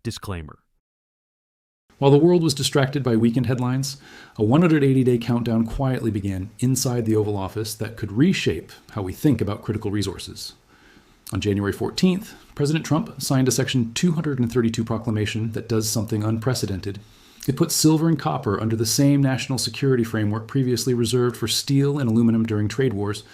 Disclaimer. While the world was distracted by weekend headlines, a 180-day countdown quietly began inside the Oval Office that could reshape how we think about critical resources. On January 14th, President Trump signed a Section 232 proclamation that does something unprecedented. It puts silver and copper under the same national security framework previously reserved for steel and aluminum during trade wars.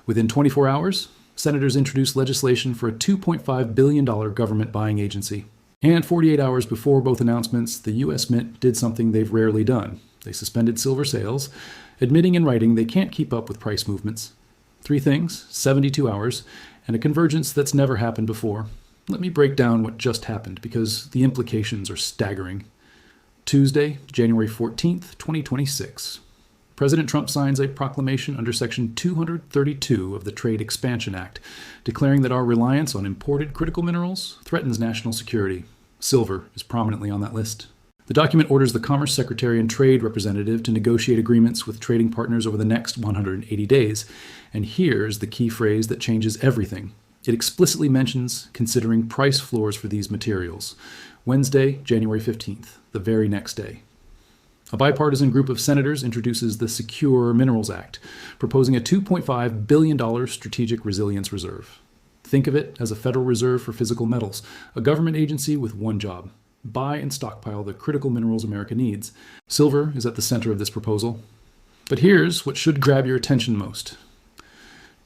Within 24 hours, senators introduced legislation for a $2.5 billion government buying agency. And 48 hours before both announcements, the U.S. Mint did something they've rarely done. They suspended silver sales, admitting in writing they can't keep up with price movements. 3 things, 72 hours, and a convergence that's never happened before. Let me break down what just happened, because the implications are staggering. Tuesday, January 14th, 2026. President Trump signs a proclamation under Section 232 of the Trade Expansion Act, declaring that our reliance on imported critical minerals threatens national security. Silver is prominently on that list. The document orders the Commerce Secretary and Trade Representative to negotiate agreements with trading partners over the next 180 days. And here's the key phrase that changes everything. It explicitly mentions considering price floors for these materials. Wednesday, January 15th, the very next day. A bipartisan group of senators introduces the Secure Minerals Act, proposing a $2.5 billion strategic resilience reserve. Think of it as a Federal Reserve for physical metals, a government agency with one job: buy and stockpile the critical minerals America needs. Silver is at the center of this proposal. But here's what should grab your attention most.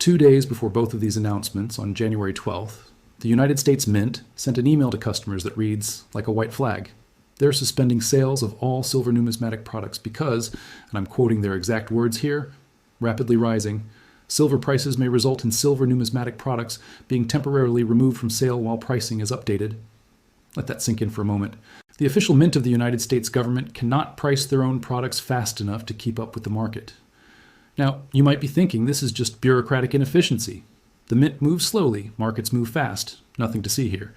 2 days before both of these announcements, on January 12th, the United States Mint sent an email to customers that reads like a white flag. They're suspending sales of all silver numismatic products because, and I'm quoting their exact words here, rapidly rising, silver prices may result in silver numismatic products being temporarily removed from sale while pricing is updated. Let that sink in for a moment. The official mint of the United States government cannot price their own products fast enough to keep up with the market. Now, you might be thinking this is just bureaucratic inefficiency. The mint moves slowly, markets move fast. Nothing to see here.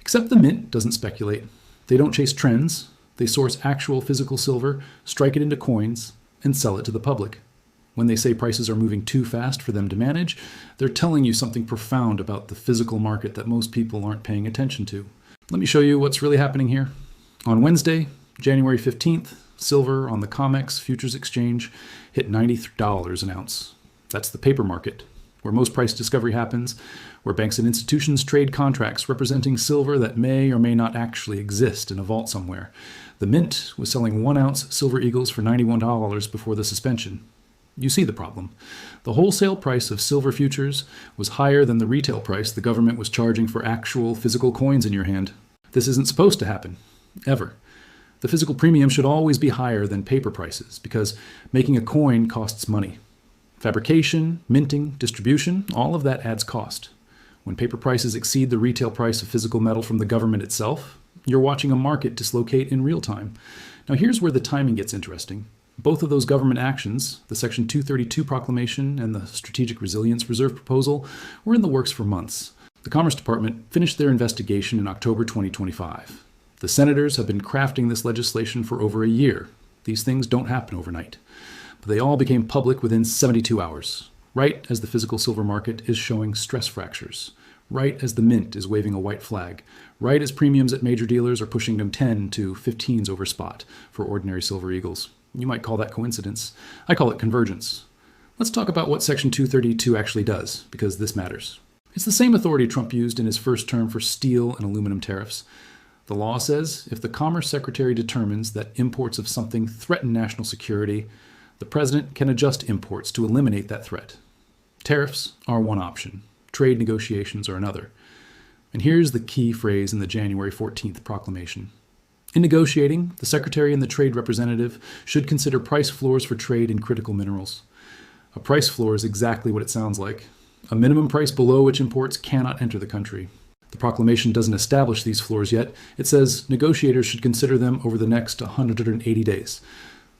Except the mint doesn't speculate. They don't chase trends. They source actual physical silver, strike it into coins, and sell it to the public. When they say prices are moving too fast for them to manage, they're telling you something profound about the physical market that most people aren't paying attention to. Let me show you what's really happening here. On Wednesday, January 15th, silver on the COMEX Futures Exchange hit $90 an ounce. That's the paper market, where most price discovery happens, where banks and institutions trade contracts representing silver that may or may not actually exist in a vault somewhere. The Mint was selling 1-ounce silver eagles for $91 before the suspension. You see the problem. The wholesale price of silver futures was higher than the retail price the government was charging for actual physical coins in your hand. This isn't supposed to happen, ever. The physical premium should always be higher than paper prices because making a coin costs money. Fabrication, minting, distribution, all of that adds cost. When paper prices exceed the retail price of physical metal from the government itself, you're watching a market dislocate in real time. Now here's where the timing gets interesting. Both of those government actions, the Section 232 proclamation and the Strategic Resilience Reserve proposal, were in the works for months. The Commerce Department finished their investigation in October 2025. The senators have been crafting this legislation for over a year. These things don't happen overnight. But they all became public within 72 hours, right as the physical silver market is showing stress fractures, right as the Mint is waving a white flag, right as premiums at major dealers are pushing them 10 to 15s over spot for ordinary silver eagles. You might call that coincidence. I call it convergence. Let's talk about what Section 232 actually does, because this matters. It's the same authority Trump used in his first term for steel and aluminum tariffs. The law says if the Commerce Secretary determines that imports of something threaten national security, the president can adjust imports to eliminate that threat. Tariffs are one option. Trade negotiations are another. And here's the key phrase in the January 14th proclamation. In negotiating, the Secretary and the Trade Representative should consider price floors for trade in critical minerals. A price floor is exactly what it sounds like. A minimum price below which imports cannot enter the country. The proclamation doesn't establish these floors yet. It says negotiators should consider them over the next 180 days.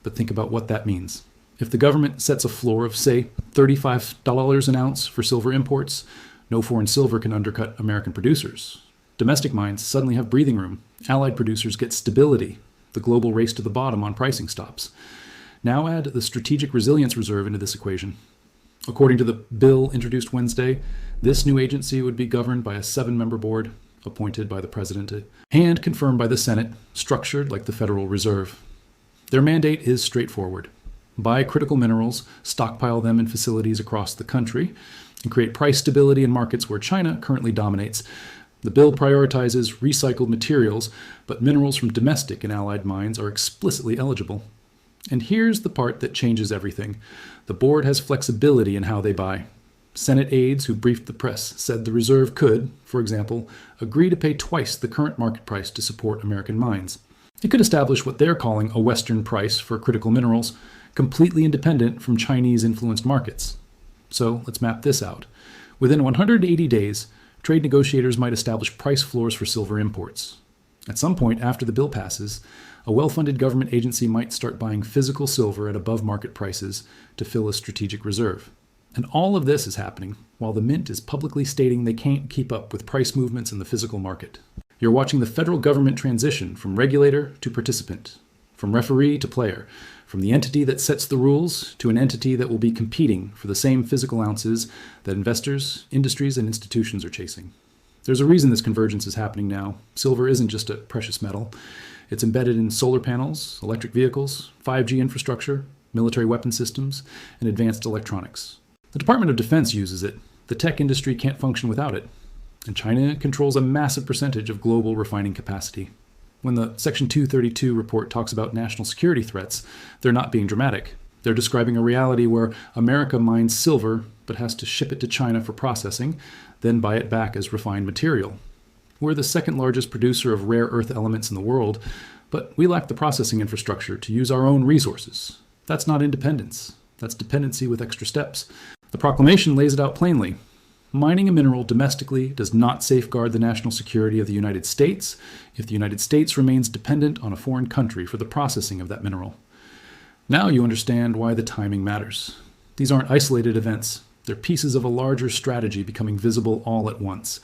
But think about what that means. If the government sets a floor of, say, $35 an ounce for silver imports, no foreign silver can undercut American producers. Domestic mines suddenly have breathing room. Allied producers get stability. The global race to the bottom on pricing stops. Now add the Strategic Resilience Reserve into this equation. According to the bill introduced Wednesday, this new agency would be governed by a 7-member board, appointed by the president and confirmed by the Senate, structured like the Federal Reserve. Their mandate is straightforward: buy critical minerals, stockpile them in facilities across the country, and create price stability in markets where China currently dominates. The bill prioritizes recycled materials, but minerals from domestic and allied mines are explicitly eligible. And here's the part that changes everything. The board has flexibility in how they buy. Senate aides who briefed the press said the reserve could, for example, agree to pay twice the current market price to support American mines. It could establish what they're calling a Western price for critical minerals, completely independent from Chinese-influenced markets. So let's map this out. Within 180 days, trade negotiators might establish price floors for silver imports. At some point after the bill passes, a well-funded government agency might start buying physical silver at above-market prices to fill a strategic reserve. And all of this is happening while the Mint is publicly stating they can't keep up with price movements in the physical market. You're watching the federal government transition from regulator to participant, from referee to player, from the entity that sets the rules to an entity that will be competing for the same physical ounces that investors, industries, and institutions are chasing. There's a reason this convergence is happening now. Silver isn't just a precious metal. It's embedded in solar panels, electric vehicles, 5G infrastructure, military weapon systems, and advanced electronics. The Department of Defense uses it. The tech industry can't function without it. And China controls a massive percentage of global refining capacity. When the Section 232 report talks about national security threats, they're not being dramatic. They're describing a reality where America mines silver but has to ship it to China for processing, then buy it back as refined material. We're the second largest producer of rare earth elements in the world, but we lack the processing infrastructure to use our own resources. That's not independence. That's dependency with extra steps. The proclamation lays it out plainly. Mining a mineral domestically does not safeguard the national security of the United States if the United States remains dependent on a foreign country for the processing of that mineral. Now you understand why the timing matters. These aren't isolated events. They're pieces of a larger strategy becoming visible all at once.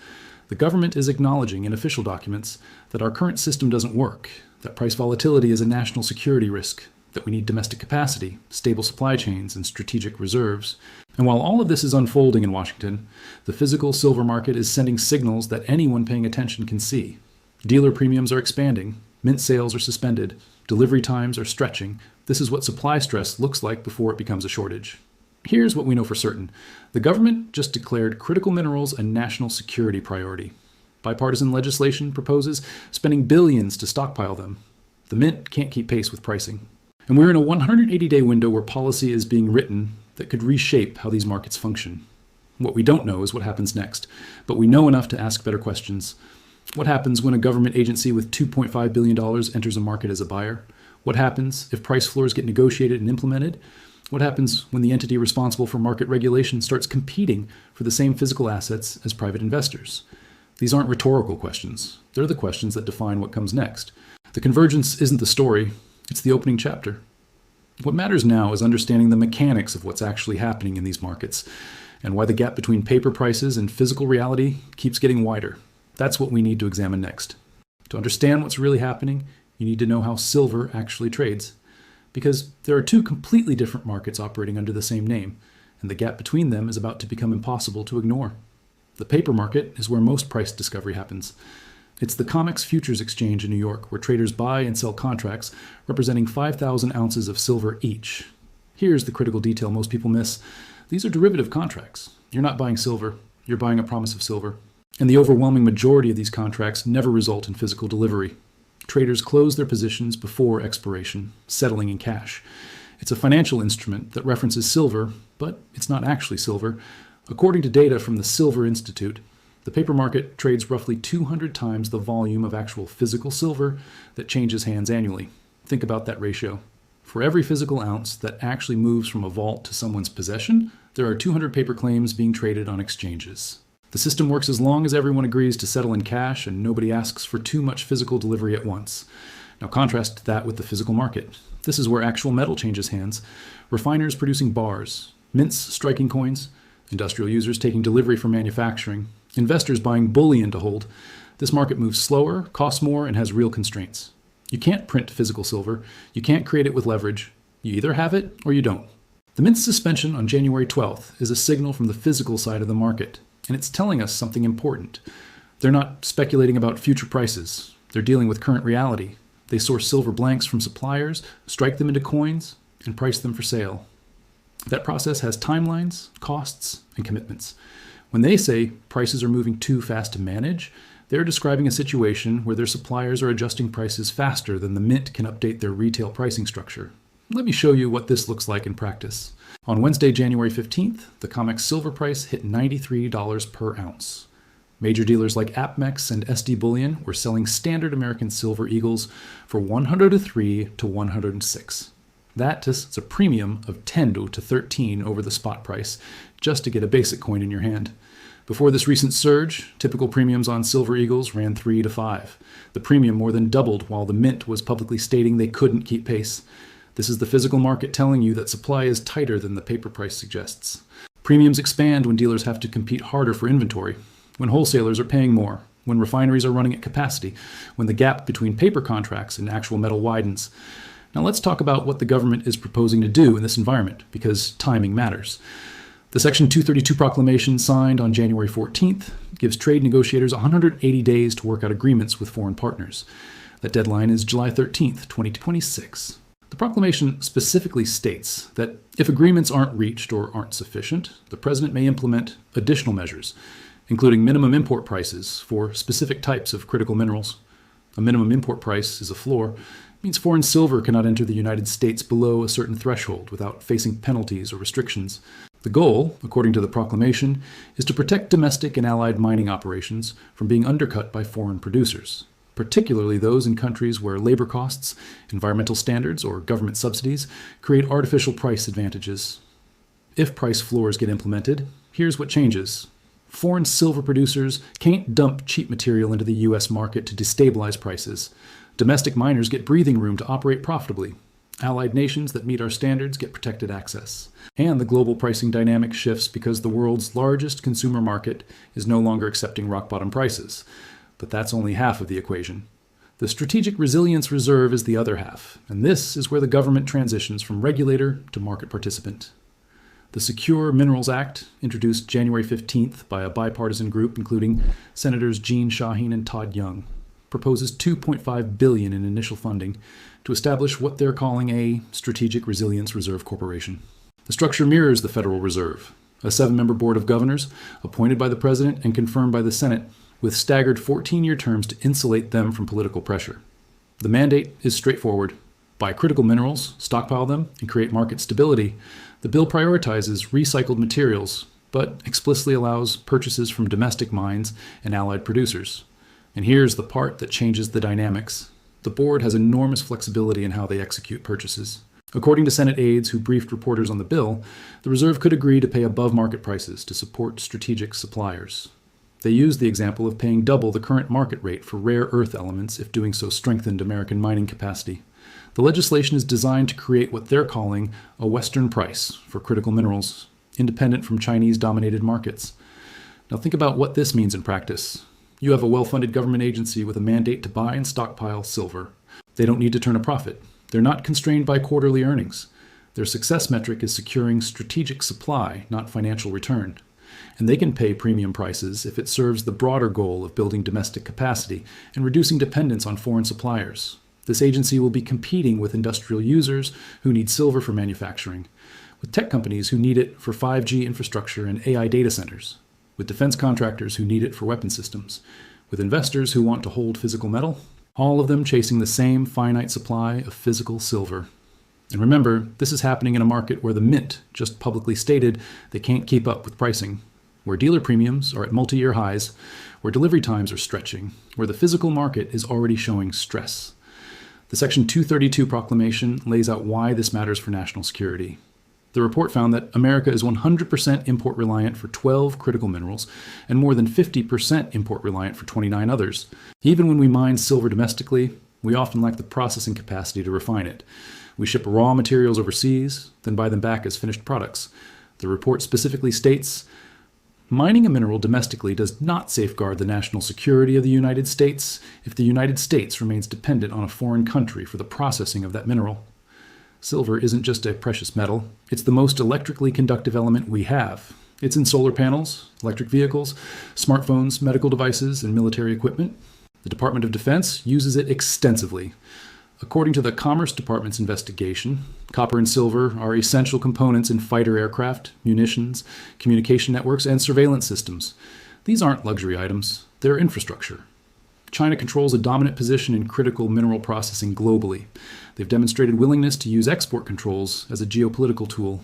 The government is acknowledging in official documents that our current system doesn't work, that price volatility is a national security risk, that we need domestic capacity, stable supply chains, and strategic reserves. And while all of this is unfolding in Washington, the physical silver market is sending signals that anyone paying attention can see. Dealer premiums are expanding, mint sales are suspended, delivery times are stretching. This is what supply stress looks like before it becomes a shortage. Here's what we know for certain. The government just declared critical minerals a national security priority. Bipartisan legislation proposes spending billions to stockpile them. The Mint can't keep pace with pricing. And we're in a 180-day window where policy is being written that could reshape how these markets function. What we don't know is what happens next, but we know enough to ask better questions. What happens when a government agency with $2.5 billion enters a market as a buyer? What happens if price floors get negotiated and implemented? What happens when the entity responsible for market regulation starts competing for the same physical assets as private investors? These aren't rhetorical questions. They're the questions that define what comes next. The convergence isn't the story. It's the opening chapter. What matters now is understanding the mechanics of what's actually happening in these markets and why the gap between paper prices and physical reality keeps getting wider. That's what we need to examine next. To understand what's really happening, you need to know how silver actually trades. Because there are two completely different markets operating under the same name, and the gap between them is about to become impossible to ignore. The paper market is where most price discovery happens. It's the COMEX Futures Exchange in New York, where traders buy and sell contracts representing 5,000 ounces of silver each. Here's the critical detail most people miss. These are derivative contracts. You're not buying silver, you're buying a promise of silver. And the overwhelming majority of these contracts never result in physical delivery. Traders close their positions before expiration, settling in cash. It's a financial instrument that references silver, but it's not actually silver. According to data from the Silver Institute, the paper market trades roughly 200 times the volume of actual physical silver that changes hands annually. Think about that ratio. For every physical ounce that actually moves from a vault to someone's possession, there are 200 paper claims being traded on exchanges. The system works as long as everyone agrees to settle in cash and nobody asks for too much physical delivery at once. Now contrast that with the physical market. This is where actual metal changes hands. Refiners producing bars, mints striking coins, industrial users taking delivery from manufacturing, investors buying bullion to hold. This market moves slower, costs more, and has real constraints. You can't print physical silver. You can't create it with leverage. You either have it or you don't. The Mint's suspension on January 12th is a signal from the physical side of the market, and it's telling us something important. They're not speculating about future prices. They're dealing with current reality. They source silver blanks from suppliers, strike them into coins, and price them for sale. That process has timelines, costs, and commitments. When they say prices are moving too fast to manage, they're describing a situation where their suppliers are adjusting prices faster than the mint can update their retail pricing structure. Let me show you what this looks like in practice. On Wednesday, January 15th, the COMEX silver price hit $93 per ounce. Major dealers like APMEX and SD Bullion were selling standard American silver eagles for $103 to $106. That is a premium of 10 to 13 over the spot price, just to get a basic coin in your hand. Before this recent surge, typical premiums on silver eagles ran 3 to 5. The premium more than doubled while the mint was publicly stating they couldn't keep pace. This is the physical market telling you that supply is tighter than the paper price suggests. Premiums expand when dealers have to compete harder for inventory, when wholesalers are paying more, when refineries are running at capacity, when the gap between paper contracts and actual metal widens. Now let's talk about what the government is proposing to do in this environment, because timing matters. The Section 232 proclamation signed on January 14th gives trade negotiators 180 days to work out agreements with foreign partners. That deadline is July 13th, 2026. The proclamation specifically states that if agreements aren't reached or aren't sufficient, the president may implement additional measures, including minimum import prices for specific types of critical minerals. A minimum import price is a floor. It means foreign silver cannot enter the United States below a certain threshold without facing penalties or restrictions. The goal, according to the proclamation, is to protect domestic and allied mining operations from being undercut by foreign producers, particularly those in countries where labor costs, environmental standards, or government subsidies create artificial price advantages. If price floors get implemented, here's what changes. Foreign silver producers can't dump cheap material into the U.S. market to destabilize prices. Domestic miners get breathing room to operate profitably. Allied nations that meet our standards get protected access. And the global pricing dynamic shifts because the world's largest consumer market is no longer accepting rock-bottom prices. But that's only half of the equation. The Strategic Resilience Reserve is the other half, and this is where the government transitions from regulator to market participant. The Secure Minerals Act, introduced January 15th by a bipartisan group including Senators Jean Shaheen and Todd Young, proposes $2.5 billion in initial funding to establish what they're calling a Strategic Resilience Reserve Corporation. The structure mirrors the Federal Reserve, a 7-member board of governors appointed by the president and confirmed by the Senate, with staggered 14-year terms to insulate them from political pressure. The mandate is straightforward. Buy critical minerals, stockpile them, and create market stability. The bill prioritizes recycled materials, but explicitly allows purchases from domestic mines and allied producers. And here's the part that changes the dynamics. The board has enormous flexibility in how they execute purchases. According to Senate aides who briefed reporters on the bill, the reserve could agree to pay above market prices to support strategic suppliers. They used the example of paying double the current market rate for rare earth elements if doing so strengthened American mining capacity. The legislation is designed to create what they're calling a Western price for critical minerals, independent from Chinese-dominated markets. Now think about what this means in practice. You have a well-funded government agency with a mandate to buy and stockpile silver. They don't need to turn a profit. They're not constrained by quarterly earnings. Their success metric is securing strategic supply, not financial return. And they can pay premium prices if it serves the broader goal of building domestic capacity and reducing dependence on foreign suppliers. This agency will be competing with industrial users who need silver for manufacturing, with tech companies who need it for 5G infrastructure and AI data centers, with defense contractors who need it for weapon systems, with investors who want to hold physical metal, all of them chasing the same finite supply of physical silver. And remember, this is happening in a market where the mint just publicly stated they can't keep up with pricing, where dealer premiums are at multi-year highs, where delivery times are stretching, where the physical market is already showing stress. The Section 232 proclamation lays out why this matters for national security. The report found that America is 100% import reliant for 12 critical minerals and more than 50% import reliant for 29 others. Even when we mine silver domestically, we often lack the processing capacity to refine it. We ship raw materials overseas, then buy them back as finished products. The report specifically states, mining a mineral domestically does not safeguard the national security of the United States if the United States remains dependent on a foreign country for the processing of that mineral. Silver isn't just a precious metal, it's the most electrically conductive element we have. It's in solar panels, electric vehicles, smartphones, medical devices, and military equipment. The Department of Defense uses it extensively. According to the Commerce Department's investigation, copper and silver are essential components in fighter aircraft, munitions, communication networks, and surveillance systems. These aren't luxury items, they're infrastructure. China controls a dominant position in critical mineral processing globally. They've demonstrated willingness to use export controls as a geopolitical tool.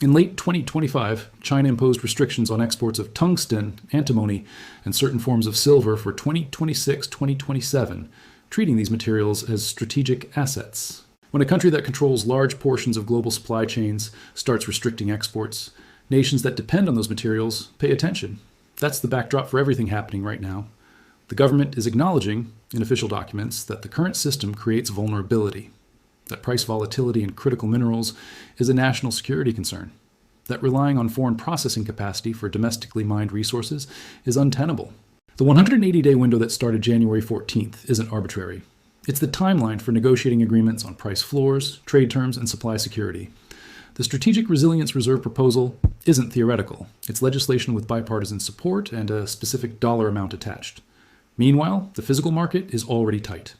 In late 2025, China imposed restrictions on exports of tungsten, antimony, and certain forms of silver for 2026-2027, treating these materials as strategic assets. When a country that controls large portions of global supply chains starts restricting exports, nations that depend on those materials pay attention. That's the backdrop for everything happening right now. The government is acknowledging, in official documents, that the current system creates vulnerability, that price volatility in critical minerals is a national security concern, that relying on foreign processing capacity for domestically mined resources is untenable. The 180-day window that started January 14th isn't arbitrary. It's the timeline for negotiating agreements on price floors, trade terms, and supply security. The Strategic Resilience Reserve proposal isn't theoretical. It's legislation with bipartisan support and a specific dollar amount attached. Meanwhile, the physical market is already tight.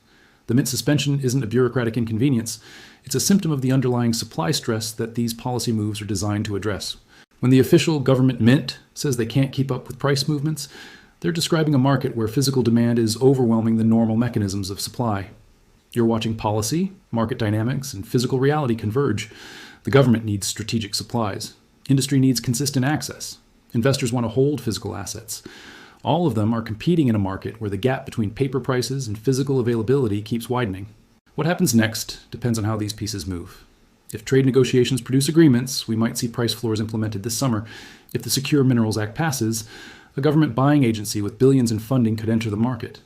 The mint suspension isn't a bureaucratic inconvenience. It's a symptom of the underlying supply stress that these policy moves are designed to address. When the official government mint says they can't keep up with price movements, they're describing a market where physical demand is overwhelming the normal mechanisms of supply. You're watching policy, market dynamics, and physical reality converge. The government needs strategic supplies. Industry needs consistent access. Investors want to hold physical assets. All of them are competing in a market where the gap between paper prices and physical availability keeps widening. What happens next depends on how these pieces move. If trade negotiations produce agreements, we might see price floors implemented this summer. If the Secure Minerals Act passes, a government buying agency with billions in funding could enter the market.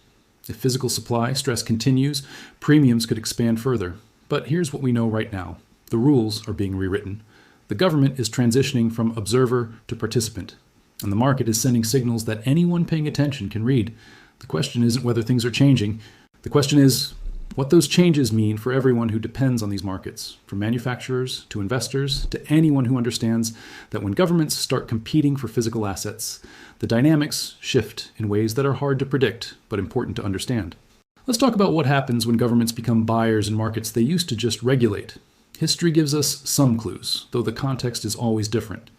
If physical supply stress continues, premiums could expand further. But here's what we know right now. The rules are being rewritten. The government is transitioning from observer to participant. And the market is sending signals that anyone paying attention can read. The question isn't whether things are changing. The question is what those changes mean for everyone who depends on these markets, from manufacturers to investors to anyone who understands that when governments start competing for physical assets, the dynamics shift in ways that are hard to predict but important to understand. Let's talk about what happens when governments become buyers in markets they used to just regulate. History gives us some clues, though the context is always different.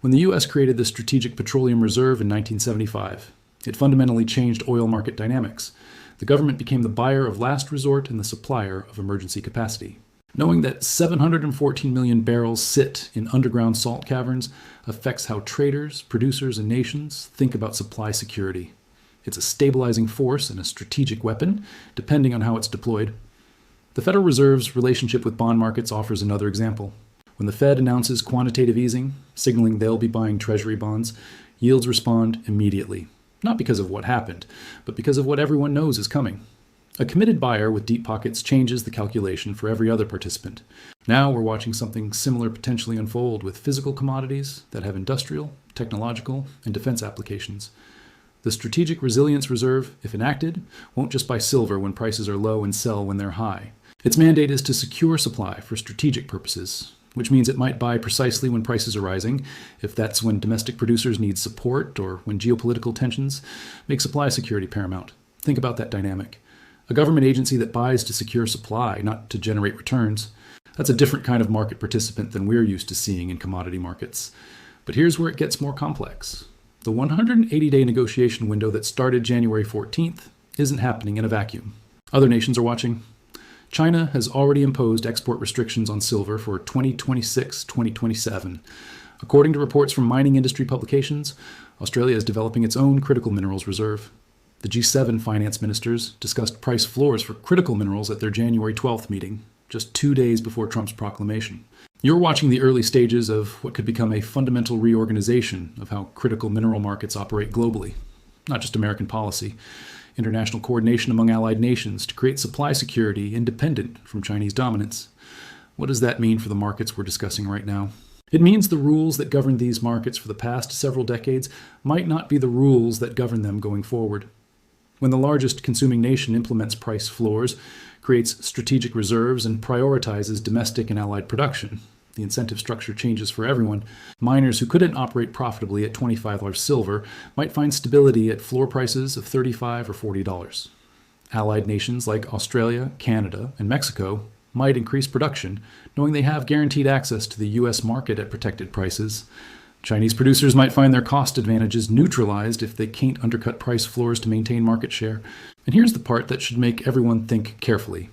When the U.S. created the Strategic Petroleum Reserve in 1975, it fundamentally changed oil market dynamics. The government became the buyer of last resort and the supplier of emergency capacity. Knowing that 714 million barrels sit in underground salt caverns affects how traders, producers, and nations think about supply security. It's a stabilizing force and a strategic weapon, depending on how it's deployed. The Federal Reserve's relationship with bond markets offers another example. When the Fed announces quantitative easing, signaling they'll be buying Treasury bonds, yields respond immediately. Not because of what happened, but because of what everyone knows is coming. A committed buyer with deep pockets changes the calculation for every other participant. Now we're watching something similar potentially unfold with physical commodities that have industrial, technological, and defense applications. The Strategic Resilience Reserve, if enacted, won't just buy silver when prices are low and sell when they're high. Its mandate is to secure supply for strategic purposes, which means it might buy precisely when prices are rising, if that's when domestic producers need support or when geopolitical tensions make supply security paramount. Think about that dynamic. A government agency that buys to secure supply, not to generate returns. That's a different kind of market participant than we're used to seeing in commodity markets. But here's where it gets more complex. The 180-day negotiation window that started January 14th isn't happening in a vacuum. Other nations are watching. China has already imposed export restrictions on silver for 2026-2027. According to reports from mining industry publications, Australia is developing its own critical minerals reserve. The G7 finance ministers discussed price floors for critical minerals at their January 12th meeting, just 2 days before Trump's proclamation. You're watching the early stages of what could become a fundamental reorganization of how critical mineral markets operate globally, not just American policy. International coordination among allied nations to create supply security independent from Chinese dominance. What does that mean for the markets we're discussing right now? It means the rules that govern these markets for the past several decades might not be the rules that govern them going forward. When the largest consuming nation implements price floors, creates strategic reserves, and prioritizes domestic and allied production, The incentive structure changes for everyone. Miners who couldn't operate profitably at $25 silver might find stability at floor prices of $35 or $40. Allied nations like Australia, Canada, and Mexico might increase production, knowing they have guaranteed access to the U.S. market at protected prices. Chinese producers might find their cost advantages neutralized if they can't undercut price floors to maintain market share. And here's the part that should make everyone think carefully.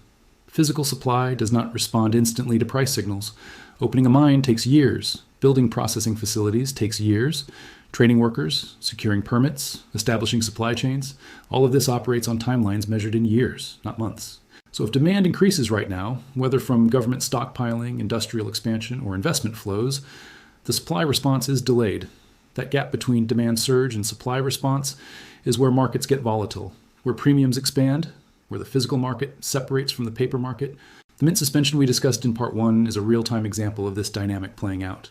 Physical supply does not respond instantly to price signals. Opening a mine takes years. Building processing facilities takes years. Training workers, securing permits, establishing supply chains, all of this operates on timelines measured in years, not months. So if demand increases right now, whether from government stockpiling, industrial expansion, or investment flows, the supply response is delayed. That gap between demand surge and supply response is where markets get volatile, where premiums expand, where the physical market separates from the paper market. The mint suspension we discussed in part 1 is a real-time example of this dynamic playing out.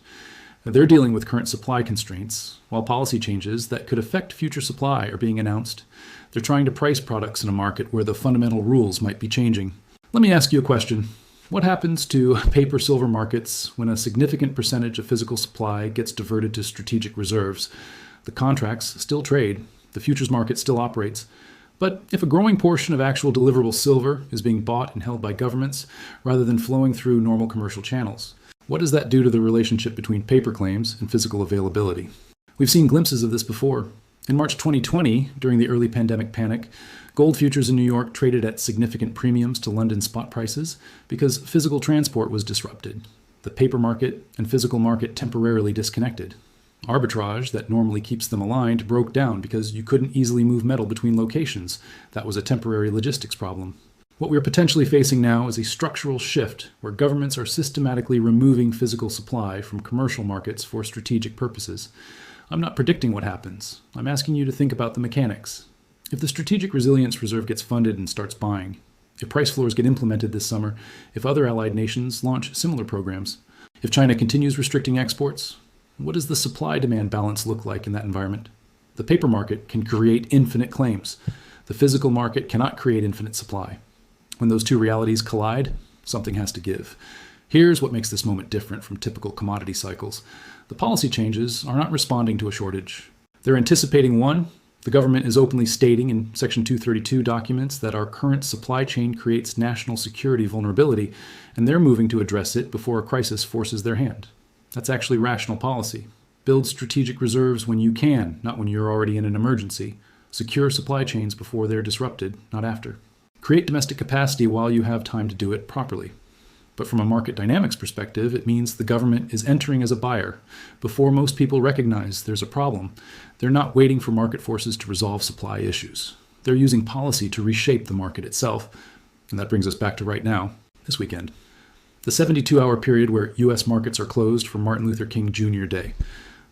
They're dealing with current supply constraints, while policy changes that could affect future supply are being announced. They're trying to price products in a market where the fundamental rules might be changing. Let me ask you a question. What happens to paper-silver markets when a significant percentage of physical supply gets diverted to strategic reserves? The contracts still trade, the futures market still operates. But if a growing portion of actual deliverable silver is being bought and held by governments rather than flowing through normal commercial channels, what does that do to the relationship between paper claims and physical availability? We've seen glimpses of this before. In March 2020, during the early pandemic panic, gold futures in New York traded at significant premiums to London spot prices because physical transport was disrupted. The paper market and physical market temporarily disconnected. Arbitrage that normally keeps them aligned broke down because you couldn't easily move metal between locations. That was a temporary logistics problem. What we're potentially facing now is a structural shift where governments are systematically removing physical supply from commercial markets for strategic purposes. I'm not predicting what happens. I'm asking you to think about the mechanics. If the Strategic Resilience Reserve gets funded and starts buying, if price floors get implemented this summer, if other allied nations launch similar programs, if China continues restricting exports, what does the supply-demand balance look like in that environment? The paper market can create infinite claims. The physical market cannot create infinite supply. When those two realities collide, something has to give. Here's what makes this moment different from typical commodity cycles. The policy changes are not responding to a shortage. They're anticipating one. The government is openly stating in Section 232 documents that our current supply chain creates national security vulnerability, and they're moving to address it before a crisis forces their hand. That's actually rational policy. Build strategic reserves when you can, not when you're already in an emergency. Secure supply chains before they're disrupted, not after. Create domestic capacity while you have time to do it properly. But from a market dynamics perspective, it means the government is entering as a buyer. Before most people recognize there's a problem, they're not waiting for market forces to resolve supply issues. They're using policy to reshape the market itself. And that brings us back to right now, this weekend. The 72-hour period where U.S. markets are closed for Martin Luther King Jr. Day.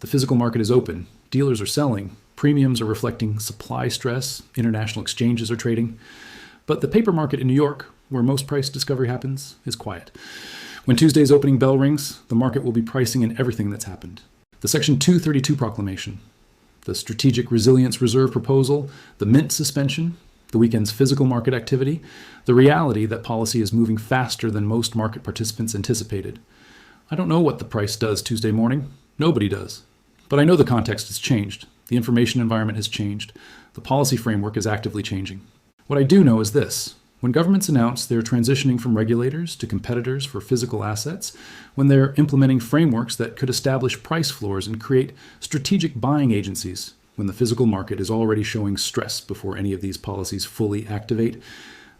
The physical market is open. Dealers are selling. Premiums are reflecting supply stress. International exchanges are trading. But the paper market in New York, where most price discovery happens, is quiet. When Tuesday's opening bell rings, the market will be pricing in everything that's happened. The Section 232 proclamation, the Strategic Resilience Reserve proposal, the mint suspension, the weekend's physical market activity, the reality that policy is moving faster than most market participants anticipated. I don't know what the price does Tuesday morning. Nobody does. But I know the context has changed. The information environment has changed. The policy framework is actively changing. What I do know is this. When governments announce they're transitioning from regulators to competitors for physical assets, when they're implementing frameworks that could establish price floors and create strategic buying agencies, when the physical market is already showing stress before any of these policies fully activate,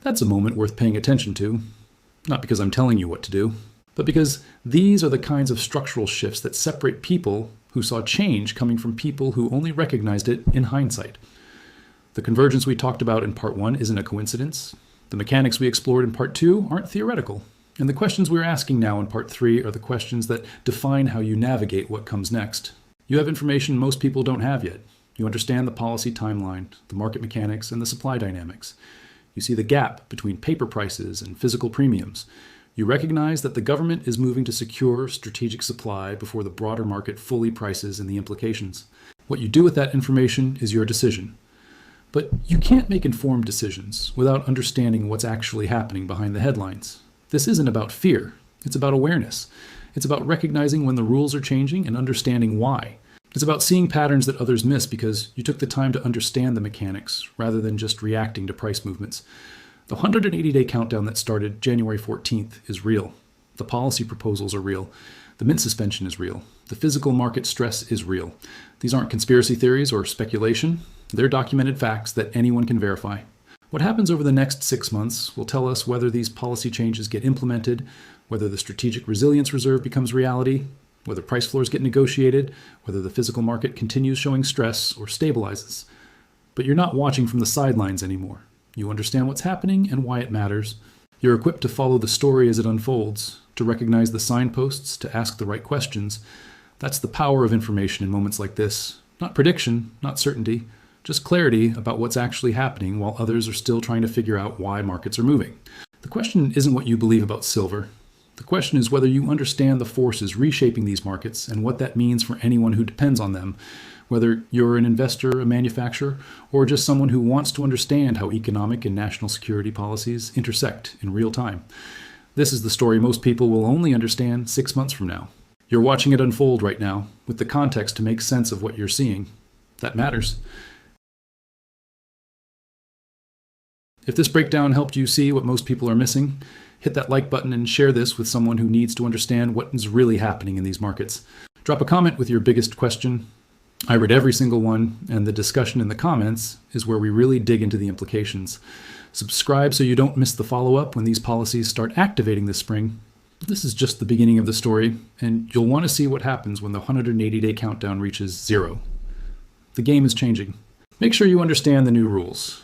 that's a moment worth paying attention to. Not because I'm telling you what to do, but because these are the kinds of structural shifts that separate people who saw change coming from people who only recognized it in hindsight. The convergence we talked about in part 1 isn't a coincidence. The mechanics we explored in part 2 aren't theoretical. And the questions we're asking now in part 3 are the questions that define how you navigate what comes next. You have information most people don't have yet. You understand the policy timeline, the market mechanics, and the supply dynamics. You see the gap between paper prices and physical premiums. You recognize that the government is moving to secure strategic supply before the broader market fully prices in the implications. What you do with that information is your decision. But you can't make informed decisions without understanding what's actually happening behind the headlines. This isn't about fear. It's about awareness. It's about recognizing when the rules are changing and understanding why. It's about seeing patterns that others miss because you took the time to understand the mechanics rather than just reacting to price movements. The 180-day countdown that started January 14th is real. The policy proposals are real. The mint suspension is real. The physical market stress is real. These aren't conspiracy theories or speculation. They're documented facts that anyone can verify. What happens over the next 6 months will tell us whether these policy changes get implemented, whether the Strategic Resilience Reserve becomes reality, whether price floors get negotiated, whether the physical market continues showing stress or stabilizes. But you're not watching from the sidelines anymore. You understand what's happening and why it matters. You're equipped to follow the story as it unfolds, to recognize the signposts, to ask the right questions. That's the power of information in moments like this. Not prediction, not certainty, just clarity about what's actually happening while others are still trying to figure out why markets are moving. The question isn't what you believe about silver. The question is whether you understand the forces reshaping these markets and what that means for anyone who depends on them, whether you're an investor, a manufacturer, or just someone who wants to understand how economic and national security policies intersect in real time. This is the story most people will only understand 6 months from now. You're watching it unfold right now, with the context to make sense of what you're seeing. That matters. If this breakdown helped you see what most people are missing, hit that like button and share this with someone who needs to understand what is really happening in these markets. Drop a comment with your biggest question. I read every single one, and the discussion in the comments is where we really dig into the implications. Subscribe so you don't miss the follow-up when these policies start activating this spring. This is just the beginning of the story, and you'll want to see what happens when the 180-day countdown reaches 0. The game is changing. Make sure you understand the new rules.